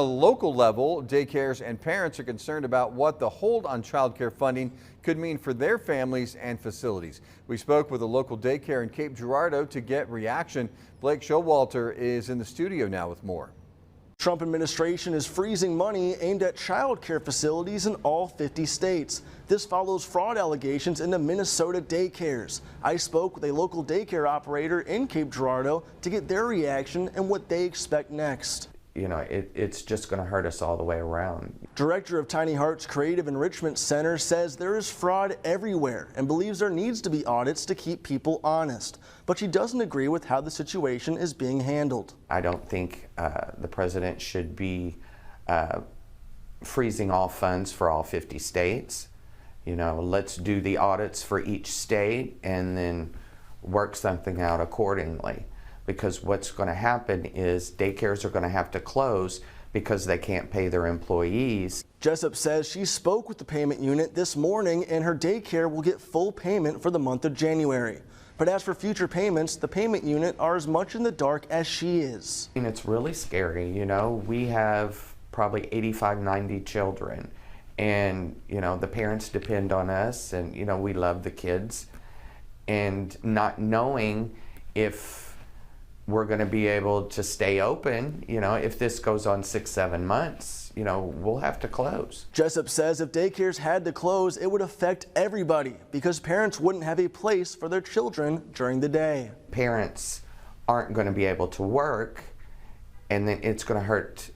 At a local level, daycares and parents are concerned about what the hold on child care funding could mean for their families and facilities. We spoke with a local daycare in Cape Girardeau to get reaction. Blake Showalter is in the studio now with more. Trump administration is freezing money aimed at child care facilities in all 50 states. This follows fraud allegations into Minnesota daycares. I spoke with a local daycare operator in Cape Girardeau to get their reaction and what they expect next. You know, it's just going to hurt us all the way around. Director of Tiny Heart's Creative Enrichment Center says there is fraud everywhere and believes there needs to be audits to keep people honest. But she doesn't agree with how the situation is being handled. I don't think the president should be freezing all funds for all 50 states. You know, let's do the audits for each state and then work something out accordingly. Because what's going to happen is daycares are going to have to close because they can't pay their employees. Jessup says she spoke with the payment unit this morning and her daycare will get full payment for the month of January. But as for future payments, the payment unit are as much in the dark as she is. And it's really scary, you know. We have probably 85, 90 children and, you know, the parents depend on us and, you know, we love the kids. And not knowing if we're going to be able to stay open, you know, if this goes on 6-7 months, you know, we'll have to close. Jessup says if daycares had to close, it would affect everybody because parents wouldn't have a place for their children during the day. Parents aren't going to be able to work, and then it's going to hurt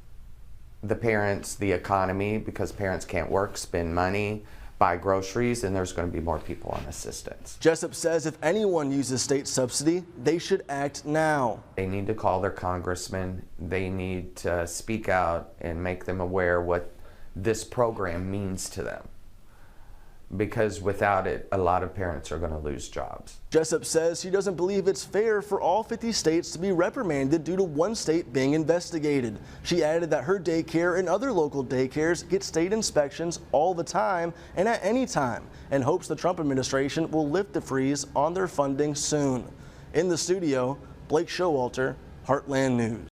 the parents, the economy, because parents can't work, spend money, buy groceries, and there's going to be more people on assistance. Jessup says if anyone uses state subsidy, they should act now. They need to call their congressman. They need to speak out and make them aware what this program means to them. Because without it, a lot of parents are going to lose jobs. Jessup says she doesn't believe it's fair for all 50 states to be reprimanded due to one state being investigated. She added that her daycare and other local daycares get state inspections all the time and at any time, and hopes the Trump administration will lift the freeze on their funding soon. In the studio, Blake Showalter, Heartland News.